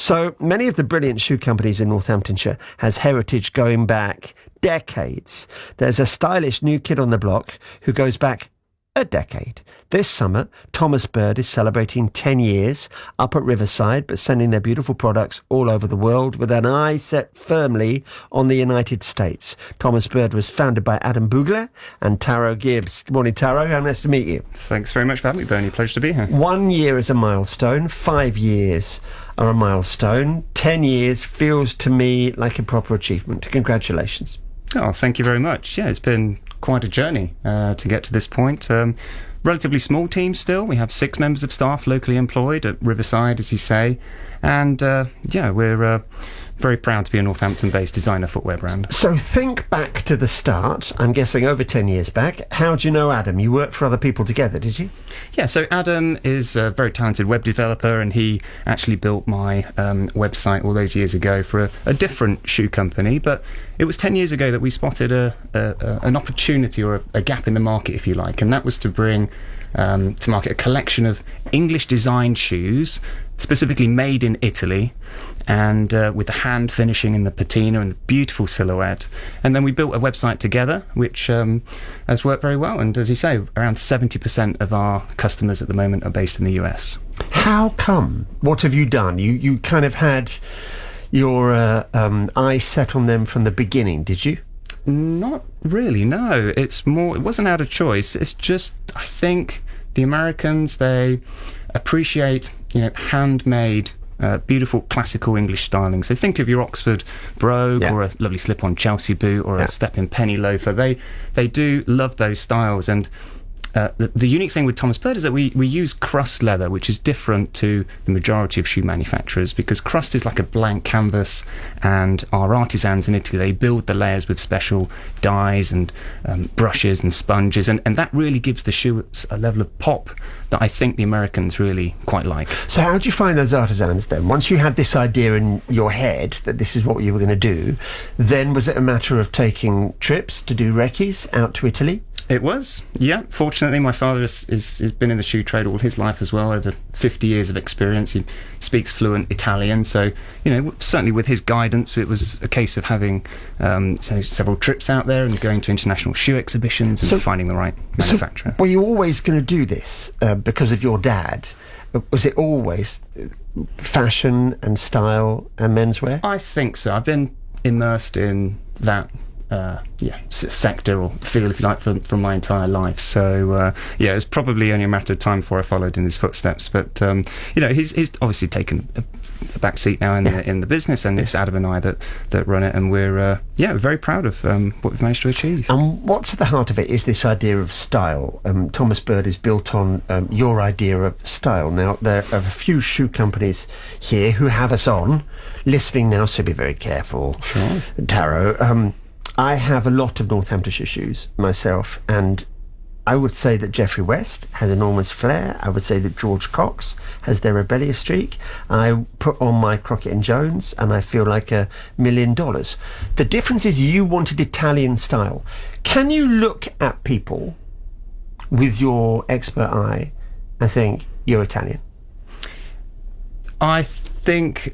So many of the brilliant shoe companies in Northamptonshire has heritage going back decades. There's a stylish new kid on the block who goes back a decade. This summer, Thomas Bird is celebrating 10 years up at Riverside, but sending their beautiful products all over the world with an eye set firmly on the United States. Thomas Bird was founded by Adam Bougler and Taro Gibbs. Good morning, Taro. How nice to meet you. Thanks very much for having me, Bernie. Pleasure to be here. 1 year is a milestone. 5 years are a milestone. 10 years feels to me like a proper achievement. Congratulations. Oh, thank you very much. Yeah, it's been quite a journey to get to this point. Relatively small team still. We have 6 members of staff locally employed at Riverside, as you say. And we're very proud to be a Northampton-based designer footwear brand. So think back to the start. I'm guessing over 10 years back. How do you know Adam? You worked for other people together, did you? Yeah, so Adam is a very talented web developer, and he actually built my website all those years ago for a different shoe company. But it was 10 years ago that we spotted an opportunity or a gap in the market, if you like, and that was to bring to market a collection of English-designed shoes, specifically made in Italy, and with the hand finishing in the patina and beautiful silhouette. And then we built a website together, which has worked very well. And as you say, around 70% of our customers at the moment are based in the US. How come? What have you done? You kind of had your eye set on them from the beginning, did you? Not really, no. It wasn't out of choice. It's just, I think the Americans, they appreciate, handmade, beautiful classical English styling. So think of your Oxford brogue, or a lovely slip-on Chelsea boot, or a step-in penny loafer. They do love those styles. And the unique thing with Thomas Bird is that we use crust leather, which is different to the majority of shoe manufacturers, because crust is like a blank canvas, and our artisans in Italy, they build the layers with special dyes and brushes and sponges, and that really gives the shoe a level of pop that I think the Americans really quite like. So how do you find those artisans then? Once you had this idea in your head that this is what you were going to do, then was it a matter of taking trips to do recce's out to Italy? It was, yeah. Fortunately, my father has been in the shoe trade all his life as well, over 50 years of experience. He speaks fluent Italian, so, certainly with his guidance, it was a case of having several trips out there and going to international shoe exhibitions and finding the right manufacturer. Were you always going to do this because of your dad? Was it always fashion and style and menswear? I think so. I've been immersed in that sector or field, if you like, for my entire life. So it was probably only a matter of time before I followed in his footsteps. But he's obviously taken a back seat now in the business, and it's Adam and I that run it, and we're very proud of what we've managed to achieve. And what's at the heart of it is this idea of style. Thomas Bird is built on your idea of style. Now, there are a few shoe companies here who have us on listening now, so be very careful. Sure. Taro, I have a lot of Northamptonshire shoes myself, and I would say that Geoffrey West has enormous flair. I would say that George Cox has their rebellious streak. I put on my Crockett & Jones and I feel like $1 million. The difference is you wanted Italian style. Can you look at people with your expert eye and think, you're Italian? I think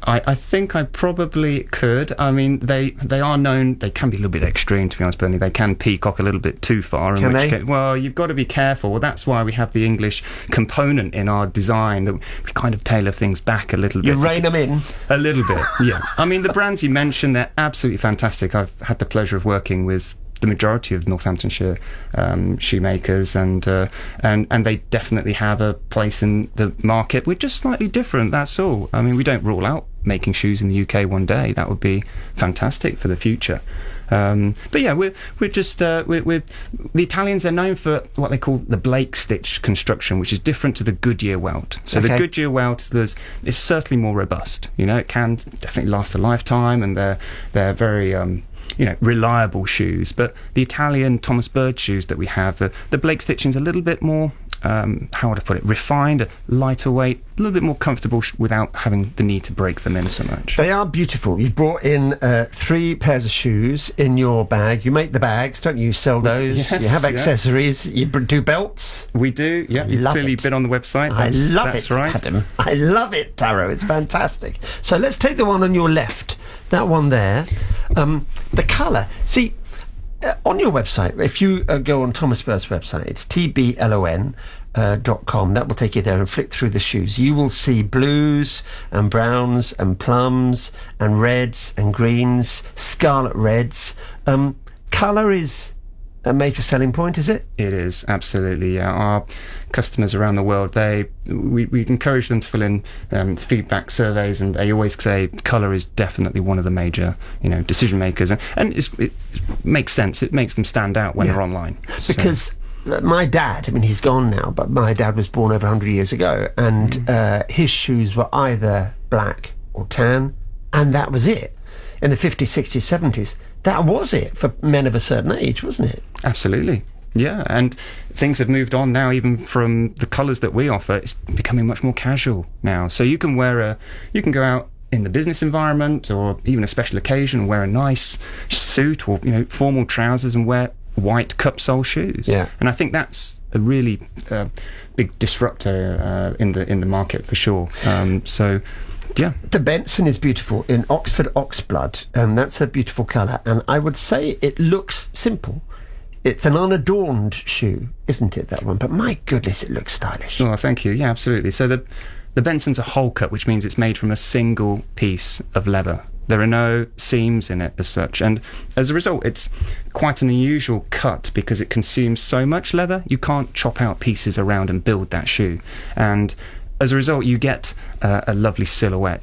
I think I probably could. I mean, they are known. They can be a little bit extreme, to be honest, Bernie. They can peacock a little bit too far. Can they? Well, you've got to be careful. Well, that's why we have the English component in our design. That we kind of tailor things back a little bit. You rein them in a little bit. Yeah. I mean, the brands you mentioned, they're absolutely fantastic. I've had the pleasure of working with the majority of Northamptonshire shoemakers, and they definitely have a place in the market. We're just slightly different, that's all. I mean, we don't rule out making shoes in the UK one day. That would be fantastic for the future. But yeah, we're the Italians are known for what they call the Blake stitch construction, which is different to the Goodyear welt. So the Goodyear welt is certainly more robust. It can definitely last a lifetime, and they're very reliable shoes. But the Italian Thomas Bird shoes that we have, the Blake stitching is a little bit more how would I put it, refined, lighter weight, a little bit more comfortable without having the need to break them in so much. They are beautiful. You brought in 3 pairs of shoes in your bag. You make the bags, don't you? You sell those. Yes, you have accessories. You do belts. We do, yeah. You've clearly been on the website. That's right. Adam. I love it, Taro. It's fantastic. So let's take the one on your left. That one there. The colour. See, on your website, if you go on Thomas Bird's website, it's tblon.com. That will take you there, and flick through the shoes. You will see blues and browns and plums and reds and greens, scarlet reds. Colour is a major selling point, is it? It is, absolutely. Yeah. Our customers around the world, we encourage them to fill in feedback surveys, and they always say colour is definitely one of the major, decision makers, and it makes sense. It makes them stand out when they're online. Because my dad, he's gone now, but my dad was born over 100 years ago, and his shoes were either black or tan, and that was it. In the 50s, 60s, 70s, that was it for men of a certain age, wasn't it? Absolutely. Yeah, and things have moved on now, even from the colours that we offer. It's becoming much more casual now. So you can go out in the business environment, or even a special occasion, and wear a nice suit or formal trousers and wear white cup-sole shoes. Yeah. And I think that's a really big disruptor in the market for sure. Yeah. The Benson is beautiful in Oxford Oxblood, and that's a beautiful colour. And I would say it looks simple. It's an unadorned shoe, isn't it, that one? But my goodness, it looks stylish. Oh, thank you. Yeah, absolutely. So the Benson's a whole cut, which means it's made from a single piece of leather. There are no seams in it as such, and as a result it's quite an unusual cut because it consumes so much leather. You can't chop out pieces around and build that shoe, and as a result you get a lovely silhouette.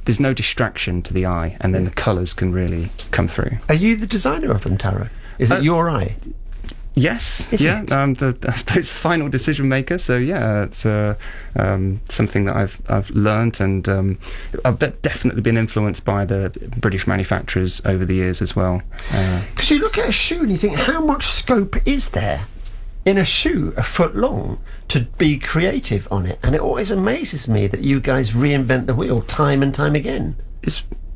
There's no distraction to the eye, and then the colours can really come through. Are you the designer of them, Taro? Is it your eye? Yes, I'm I suppose the final decision maker. So yeah, it's something that I've learnt, and I've definitely been influenced by the British manufacturers over the years as well. Because you look at a shoe and you think, how much scope is there in a shoe a foot long to be creative on it? And it always amazes me that you guys reinvent the wheel time and time again.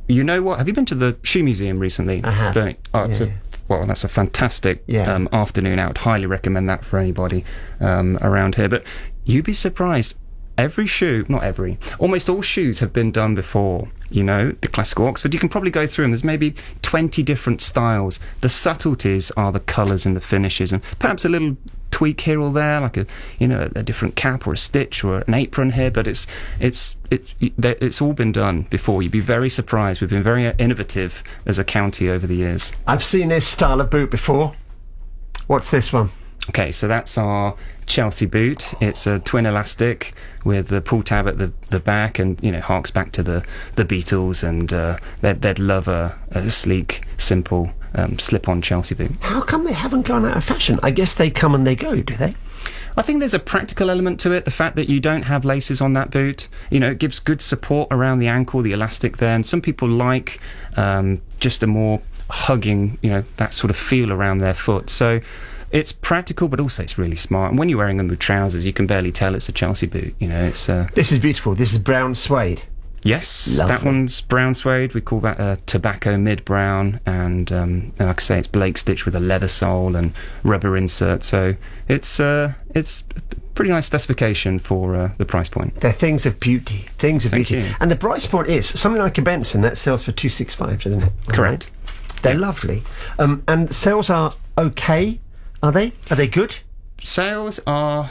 You know what? Have you been to the Shoe Museum recently? I have. Well, that's a fantastic afternoon out. Highly recommend that for anybody around here. But you'd be surprised. Almost all shoes have been done before. The classical Oxford, you can probably go through them. There's maybe 20 different styles. The subtleties are the colours and the finishes, and perhaps a little tweak here or there, like a different cap or a stitch or an apron here. But it's all been done before. You'd be very surprised. We've been very innovative as a county over the years. I've seen this style of boot before. What's this one? Okay, so that's our Chelsea boot. It's a twin elastic with the pull tab at the back, and harks back to the Beatles, and they'd love a sleek, simple slip-on Chelsea boot. How come they haven't gone out of fashion? I guess they come and they go, do they? I think there's a practical element to it. The fact that you don't have laces on that boot, it gives good support around the ankle, the elastic there, and some people like just a more hugging, that sort of feel around their foot. So it's practical, but also it's really smart. And when you're wearing them with trousers, you can barely tell it's a Chelsea boot. It's This is beautiful. This is brown suede. Yes, Lovely. That one's brown suede. We call that a tobacco mid-brown, and like I say, it's Blake stitch with a leather sole and rubber insert. So it's a pretty nice specification for the price point. They're things of beauty. Things of Thank beauty. you. And the price point is something like a Benson that sells for $265, doesn't it? Correct. Right? They're lovely. And sales are okay. Are they? Are they good? Sales are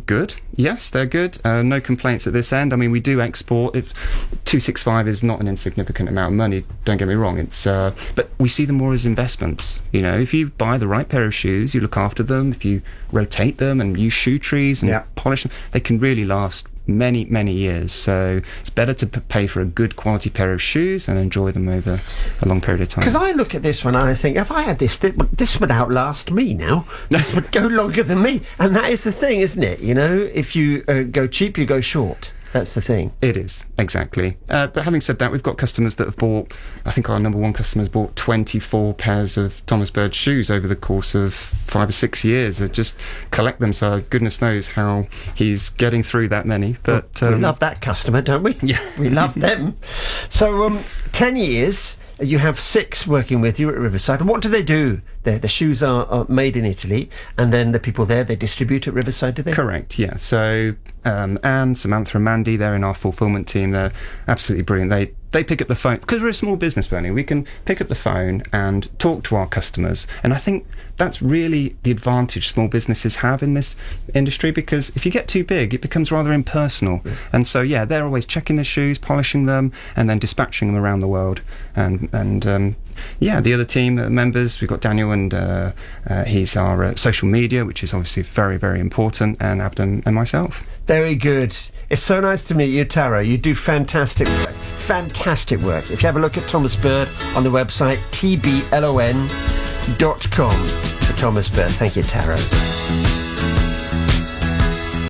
good. Yes, they're good. No complaints at this end. We do export. $265 is not an insignificant amount of money. Don't get me wrong. It's but we see them more as investments. If you buy the right pair of shoes, you look after them. If you rotate them and use shoe trees and polish them, they can really last many years. So it's better to pay for a good quality pair of shoes and enjoy them over a long period of time. Because I look at this one and I think, if I had this would outlast me now. This would go longer than me. And that is the thing, isn't it? If you go cheap, you go short. That's the thing. It is, exactly. But having said that, we've got customers that have bought, I think our number one customer's bought 24 pairs of Thomas Bird shoes over the course of 5 or 6 years. They just collect them, so goodness knows how he's getting through that many. But we love that customer, don't we? Yeah. We love them. So 10 years, you have 6 working with you at Riverside. And what do they do? The shoes are made in Italy, and then the people there, they distribute at Riverside, do they? Correct, yeah. So Anne, Samantha and Mandy, they're in our fulfillment team. They're absolutely brilliant. They pick up the phone, because we're a small business, Bernie, we can pick up the phone and talk to our customers. And I think that's really the advantage small businesses have in this industry, because if you get too big, it becomes rather impersonal. Yeah. And so, yeah, they're always checking the shoes, polishing them, and then dispatching them around the world. And the other team members, we've got Daniel, and he's our social media, which is obviously very, very important, and Abden and myself. Very good. It's so nice to meet you, Taro. You do fantastic work. Fantastic work. If you have a look at Thomas Bird on the website, tblon.com for Thomas Bird. Thank you, Taro.